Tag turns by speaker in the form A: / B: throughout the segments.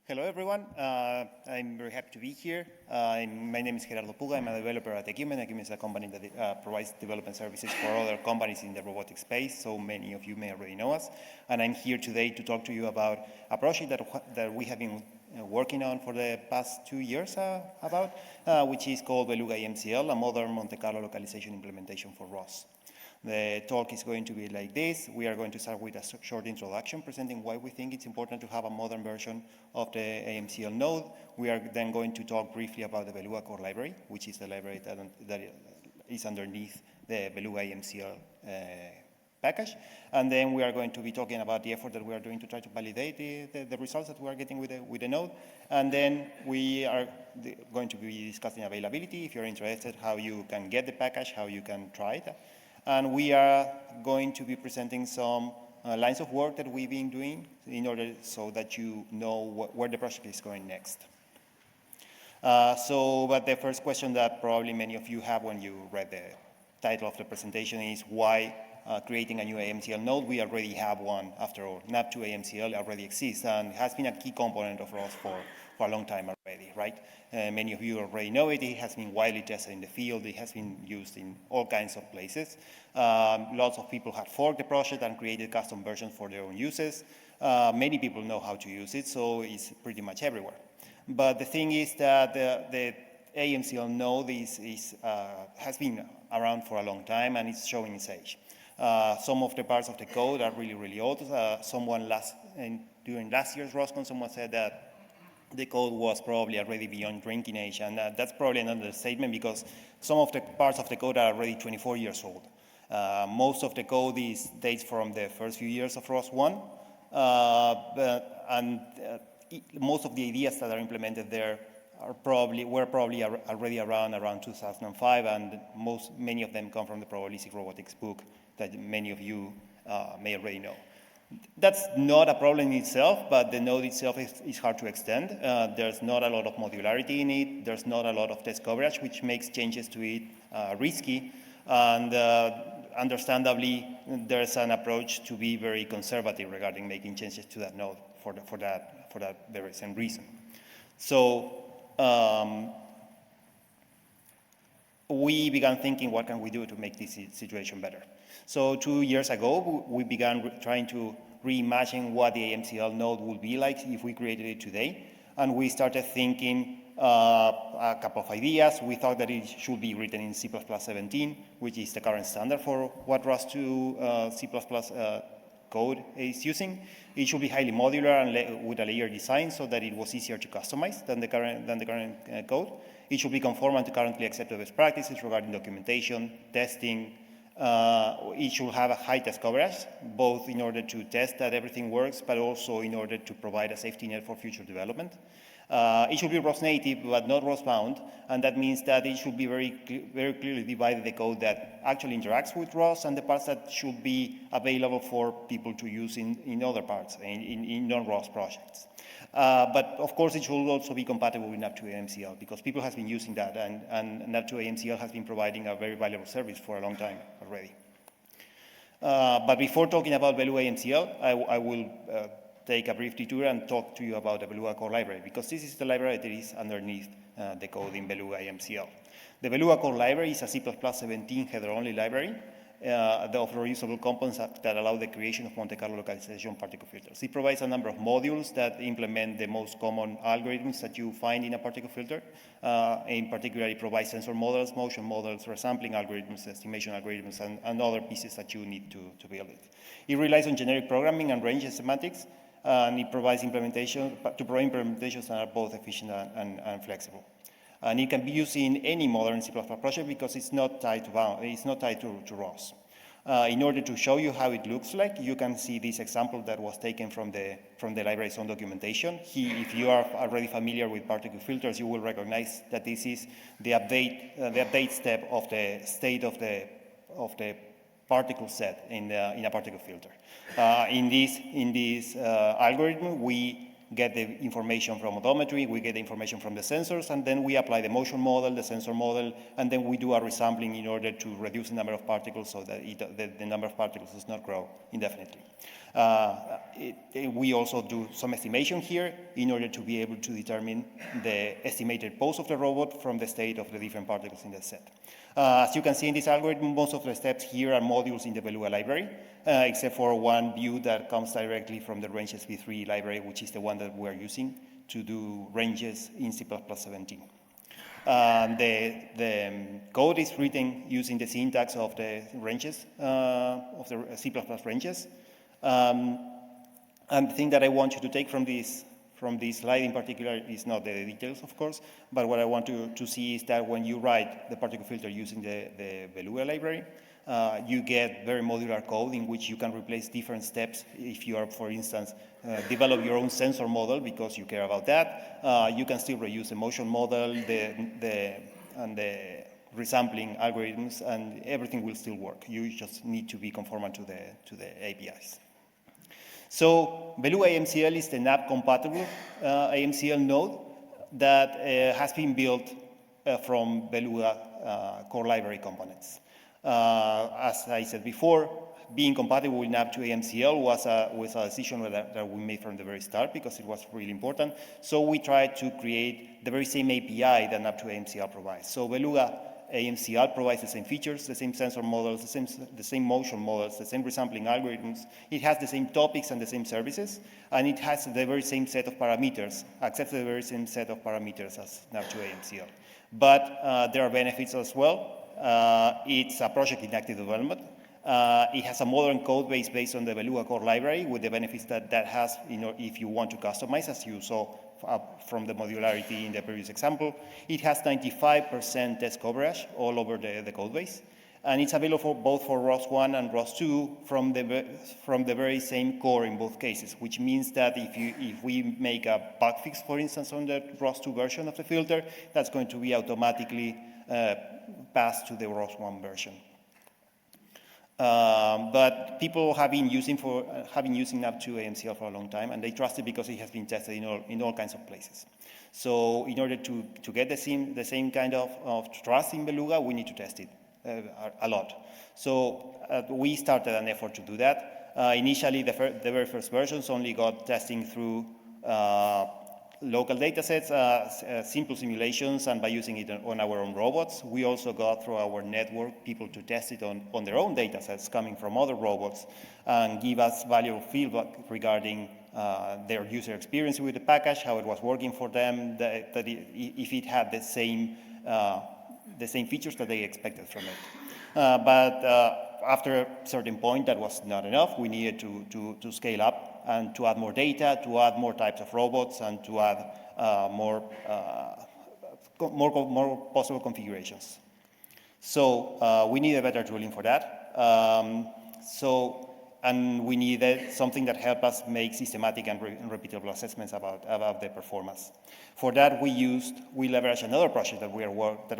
A: Hello, everyone. I'm very happy to be here. My name is Gerardo Puga. I'm a developer at Equipment. Equipment is a company that provides development services for other companies in the robotic space, so many of you may already know us. And I'm here today to talk to you about a project that we have been working on for the past 2 years which is called Beluga AMCL, a modern Monte Carlo localization implementation for ROS. The talk is going to be like this. We are going to start with a short introduction presenting why we think it's important to have a modern version of the AMCL node. We are then going to talk briefly about the Beluga core library, which is the library that is underneath the Beluga AMCL package. And then we are going to be talking about the effort that we are doing to try to validate the results that we are getting with the node. And then we are going to be discussing availability, if you're interested, how you can get the package, how you can try it. And we are going to be presenting some lines of work that we've been doing in order so that you know where the project is going next. But the first question that probably many of you have when you read the title of the presentation is why creating a new AMCL node? We already have one, after all. NAP2 AMCL already exists and has been a key component of ROS for a long time already, right? Many of you already know it. It has been widely tested in the field. It has been used in all kinds of places. Lots of people have forked the project and created custom versions for their own uses. Many people know how to use it, so it's pretty much everywhere. But the thing is that the AMCL node has been around for a long time and it's showing its age. Some of the parts of the code are really, really old. During last year's ROSCon, someone said that the code was probably already beyond drinking age, and that's probably an understatement because some of the parts of the code are already 24 years old. Most of the code dates from the first few years of ROS1, most of the ideas that are implemented there were probably already around 2005, and many of them come from the probabilistic robotics book that many of you may already know. That's not a problem in itself, but the node itself is hard to extend. There's not a lot of modularity in it. There's not a lot of test coverage, which makes changes to it risky. And understandably, there's an approach to be very conservative regarding making changes to that node for that very same reason. So we began thinking, what can we do to make this situation better? So 2 years ago, we began trying to reimagine what the AMCL node would be like if we created it today. And we started thinking a couple of ideas. We thought that it should be written in C++17, which is the current standard for what ROS2 C++ code is using. It should be highly modular and with a layered design so that it was easier to customize than the current code. It should be conformant to currently accepted best practices regarding documentation, testing. It should have a high test coverage, both in order to test that everything works, but also in order to provide a safety net for future development. It should be ROS native, but not ROS bound, and that means that it should be very clearly divided the code that actually interacts with ROS and the parts that should be available for people to use in other parts, in non-ROS projects. But of course, it should also be compatible with NAP2 AMCL because people have been using that, and NAP2 AMCL has been providing a very valuable service for a long time already. But before talking about Beluga AMCL, I will take a brief detour and talk to you about the Beluga core library, because this is the library that is underneath the code in Beluga AMCL. The Beluga core library is a C++17 header-only library of reusable components that allow the creation of Monte Carlo localization particle filters. It provides a number of modules that implement the most common algorithms that you find in a particle filter. In particular, it provides sensor models, motion models, resampling algorithms, estimation algorithms, and other pieces that you need to build it. It relies on generic programming and range semantics, and it provides implementations that are both efficient and flexible. And it can be used in any modern C++ project because it's not tied to ROS. In order to show you how it looks like, you can see this example that was taken from the library's own documentation. If you are already familiar with particle filters, you will recognize that this is the update step of the state of the particle set in a particle filter. In this algorithm, we get the information from odometry, we get the information from the sensors, and then we apply the motion model, the sensor model, and then we do a resampling in order to reduce the number of particles so that the number of particles does not grow indefinitely. We also do some estimation here in order to be able to determine the estimated pose of the robot from the state of the different particles in the set. As you can see in this algorithm, most of the steps here are modules in the Beluga library, except for one view that comes directly from the ranges v3 library, which is the one that we are using to do ranges in C++17. The code is written using the syntax of the ranges, of the C++ ranges. And the thing that I want you to take from this slide in particular is not the details, of course, but what I want to see is that when you write the particle filter using the Beluga library, you get very modular code in which you can replace different steps. If you are, for instance, develop your own sensor model because you care about that, you can still reuse the motion model, and the resampling algorithms, and everything will still work. You just need to be conformant to the APIs. So Beluga AMCL is the NAP-compatible AMCL node that has been built from Beluga core library components. As I said before, being compatible with NAP to AMCL was a decision that we made from the very start because it was really important. So we tried to create the very same API that NAP to AMCL provides. So Beluga AMCL provides the same features, the same sensor models, the same motion models, the same resampling algorithms. It has the same topics and the same services, and it has the very same set of parameters, accepts the very same set of parameters as NAP to AMCL. But there are benefits as well. It's a project in active development. It has a modern code base based on the Beluga core library with the benefits that has, if you want to customize, as you saw from the modularity in the previous example. It has 95% test coverage all over the code base. And it's available both for ROSCon and ROS2 from the very same core in both cases, which means that if we make a bug fix, for instance, on the ROS2 version of the filter, that's going to be automatically passed to the ROS1 version. But people have been using NAP to AMCL for a long time, and they trust it because it has been tested in all kinds of places. So in order to get the same kind of trust in Beluga, we need to test it a lot. So we started an effort to do that. Initially, the very first versions only got testing through local datasets, simple simulations, and by using it on our own robots. We also got through our network people to test it on their own datasets coming from other robots and give us valuable feedback regarding their user experience with the package, how it was working for them, if it had the same features that they expected from it. But after a certain point, that was not enough. We needed to scale up and to add more data, to add more types of robots, and to add more possible configurations. So we needed better tooling for that. And we needed something that helped us make systematic and repeatable assessments about the performance. For that, we leveraged another project that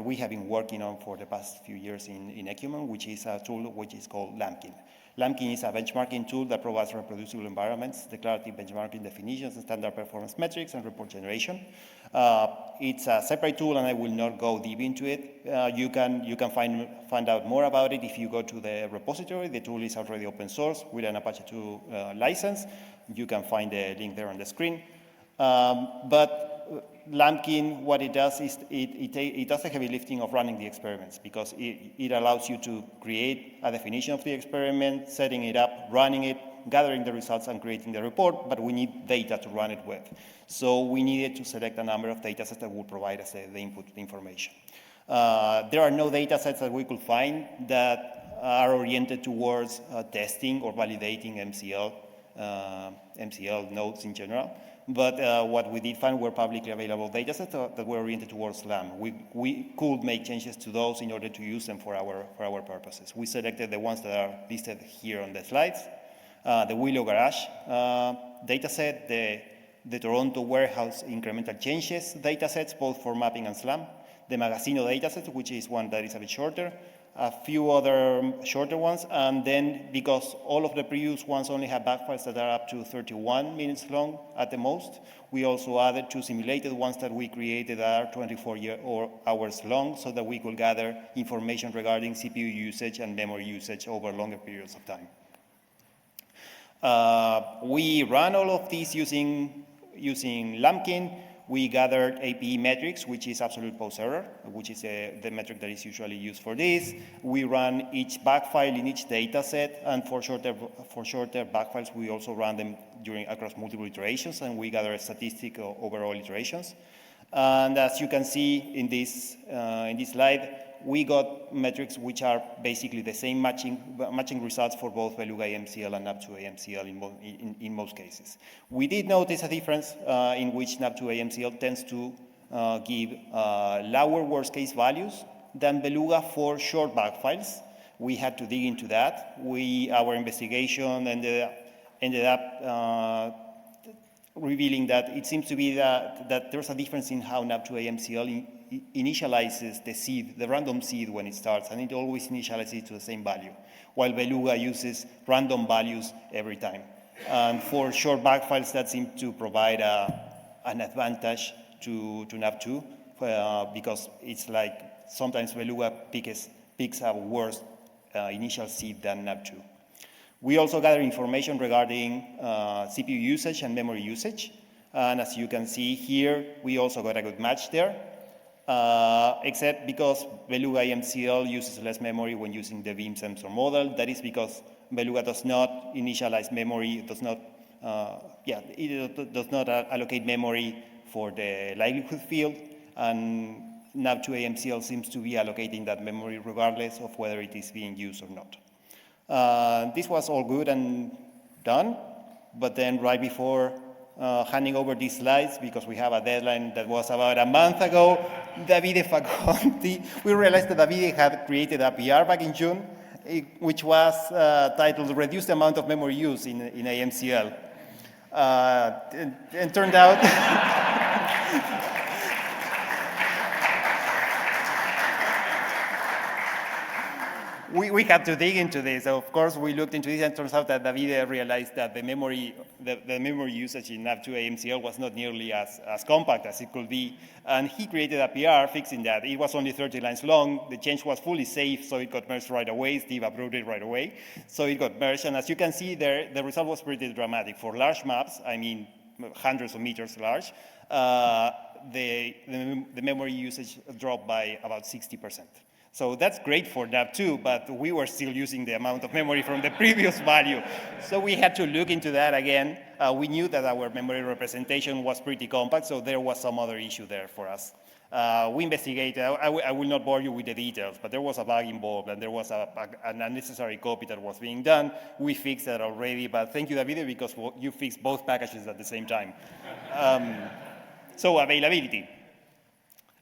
A: we have been working on for the past few years in Ecumen, which is a tool which is called LAMPkin. LAMPkin is a benchmarking tool that provides reproducible environments, declarative benchmarking definitions, standard performance metrics, and report generation. It's a separate tool, and I will not go deep into it. You can find out more about it if you go to the repository. The tool is already open source with an Apache 2 license. You can find the link there on the screen. But LAMPkin, what it does is it does the heavy lifting of running the experiments because it allows you to create a definition of the experiment, setting it up, running it, gathering the results, and creating the report, but we need data to run it with. So we needed to select a number of data sets that will provide us the input information. There are no data sets that we could find that are oriented towards testing or validating MCL nodes in general. But what we did find were publicly available datasets that were oriented towards SLAM. We could make changes to those in order to use them for our purposes. We selected the ones that are listed here on the slides. The Willow Garage dataset, the Toronto Warehouse Incremental Changes datasets, both for mapping and SLAM, the Magazino dataset, which is one that is a bit shorter, a few other shorter ones, and then because all of the previous ones only have backfiles that are up to 31 minutes long at the most, we also added 2 simulated ones that we created that are 24 hours long, so that we could gather information regarding CPU usage and memory usage over longer periods of time. We ran all of these using Lumpkin. We gathered APE metrics, which is absolute post error, which is the metric that is usually used for this. We ran each backfile in each data set, and for shorter backfiles, we also ran them across multiple iterations, and we gather a statistic over all iterations. And as you can see in this slide, we got metrics which are basically the same matching results for both Beluga AMCL and NAP2 AMCL in most cases. We did notice a difference in which NAP2 AMCL tends to give lower worst case values than Beluga for short backfiles. We had to dig into that. Our investigation ended up revealing that it seems to be that there's a difference in how NAP2 AMCL initializes the seed, the random seed when it starts, and it always initializes to the same value, while Beluga uses random values every time. And for short backfiles, that seems to provide an advantage to NAP2 because it's like sometimes Beluga picks a worse initial seed than NAP2. We also gather information regarding CPU usage and memory usage. And as you can see here, we also got a good match there, except because Beluga AMCL uses less memory when using the beam sensor model. That is because Beluga does not initialize memory, it does not allocate memory for the likelihood field, and NAP2 AMCL seems to be allocating that memory regardless of whether it is being used or not. This was all good and done, but then right before handing over these slides, because we have a deadline that was about a month ago, Davide Faconti, we realized that Davide had created a PR back in June, which was titled "Reduce the Amount of Memory Use in AMCL." And turned out we had to dig into this. So of course, we looked into this, and it turns out that Davide realized that the memory usage in NAP2 AMCL was not nearly as compact as it could be. And he created a PR fixing that. It was only 30 lines long. The change was fully safe, so it got merged right away. Steve approved it right away. So it got merged. And as you can see there, the result was pretty dramatic. For large maps, I mean hundreds of meters large, the memory usage dropped by about 60%. So that's great for NAP2, but we were still using the amount of memory from the previous value. So we had to look into that again. We knew that our memory representation was pretty compact, so there was some other issue there for us. We investigated. I will not bore you with the details, but there was a bug involved, and there was an unnecessary copy that was being done. We fixed that already, but thank you, Davide, because you fixed both packages at the same time. So availability.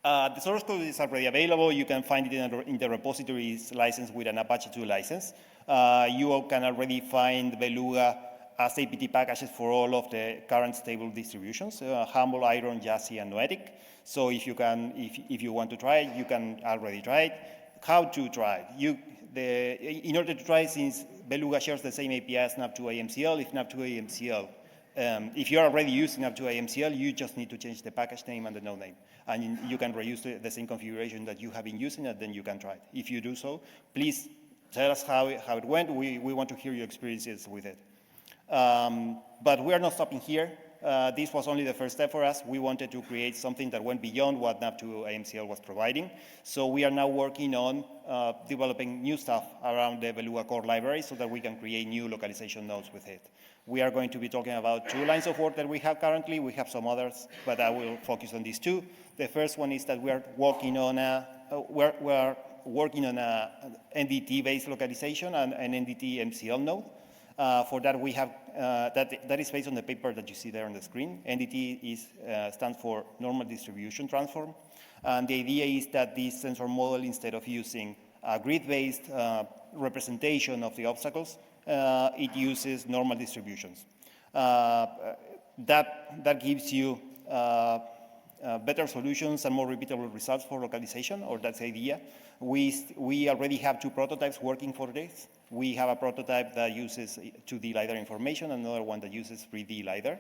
A: The source code is already available. You can find it in the repository's license with an Apache 2 license. You can already find Beluga as APT packages for all of the current stable distributions, Humble, Iron, Jassy, and Noetic. So if you want to try it, you can already try it. How to try it? In order to try it, since Beluga shares the same API as NAP2 AMCL, if you're already using NAP2 AMCL, you just need to change the package name and the node name. And you can reuse the same configuration that you have been using, and then you can try it. If you do so, please tell us how it went. We want to hear your experiences with it. But we are not stopping here. This was only the first step for us. We wanted to create something that went beyond what NAP2 AMCL was providing. So we are now working on developing new stuff around the Beluga core library so that we can create new localization nodes with it. We are going to be talking about 2 lines of work that we have currently. We have some others, but I will focus on these 2. The first one is that we are working on a NDT-based localization and an NDT-MCL node. For that, we have that is based on the paper that you see there on the screen. NDT stands for Normal Distribution Transform, and the idea is that this sensor model, instead of using a grid-based representation of the obstacles, it uses normal distributions. That gives you better solutions and more repeatable results for localization, or that's the idea. We already have 2 prototypes working for this. We have a prototype that uses 2D LiDAR information, another one that uses 3D LiDAR.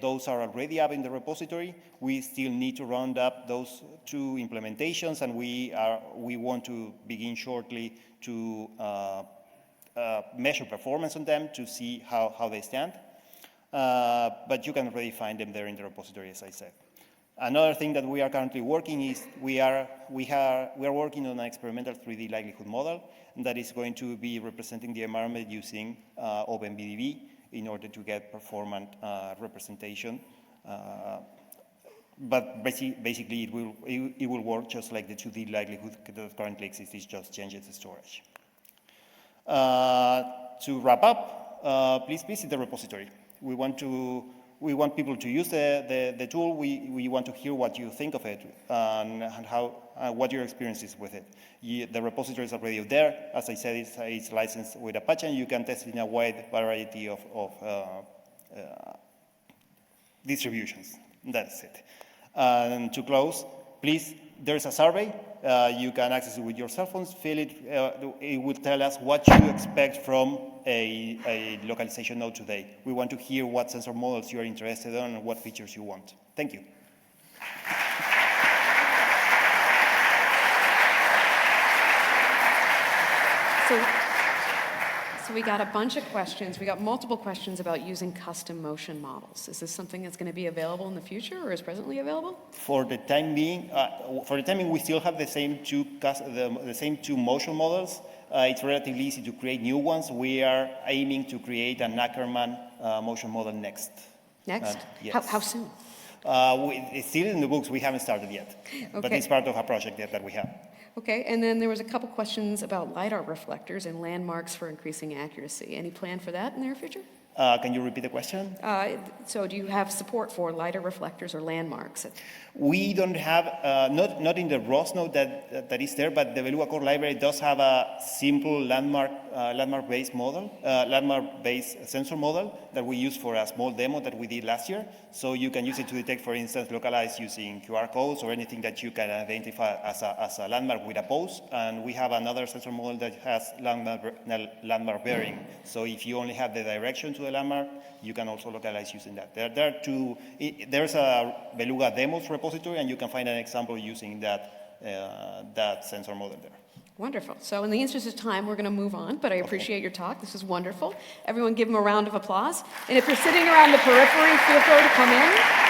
A: Those are already up in the repository. We still need to round up those 2 implementations, and we want to begin shortly to measure performance on them to see how they stand. But you can already find them there in the repository, as I said. Another thing that we are currently working is we are working on an experimental 3D likelihood model that is going to be representing the environment using OpenBDB in order to get performant representation. But basically, it will work just like the 2D likelihood that currently exists. It just changes the storage. To wrap up, please visit the repository. We want people to use the tool. We want to hear what you think of it and what your experience is with it. The repository is already there. As I said, it's licensed with Apache, and you can test it in a wide variety of distributions. That's it. And to close, please, there's a survey. You can access it with your cell phones, fill it. It will tell us what you expect from a localization node today. We want to hear what sensor models you are interested in and what features you want. Thank you.
B: So we got a bunch of questions. We got multiple questions about using custom motion models. Is this something that's going to be available in the future or is presently available?
A: For the time being, we still have the same 2 motion models. It's relatively easy to create new ones. We are aiming to create an Ackerman motion model next.
B: Next?
A: Yes.
B: How soon?
A: It's still in the books. We haven't started yet. Okay. But it's part of a project that we have.
B: Okay, and then there was a couple questions about LiDAR reflectors and landmarks for increasing accuracy. Any plan for that in the near future?
A: Can you repeat the question?
B: So do you have support for LiDAR reflectors or landmarks?
A: We don't have, not in the ROS node that is there, but the Beluga core library does have a simple landmark-based model, landmark-based sensor model that we use for a small demo that we did last year. So you can use it to detect, for instance, localize using QR codes or anything that you can identify as a landmark with a pose. And we have another sensor model that has landmark bearing. So if you only have the direction to the landmark, you can also localize using that. There's a Beluga demos repository, and you can find an example using that sensor model there.
B: Wonderful. So in the interest of time, we're going to move on, but I appreciate your talk. This is wonderful. Everyone give him a round of applause. And if you're sitting around the periphery, feel free to come in.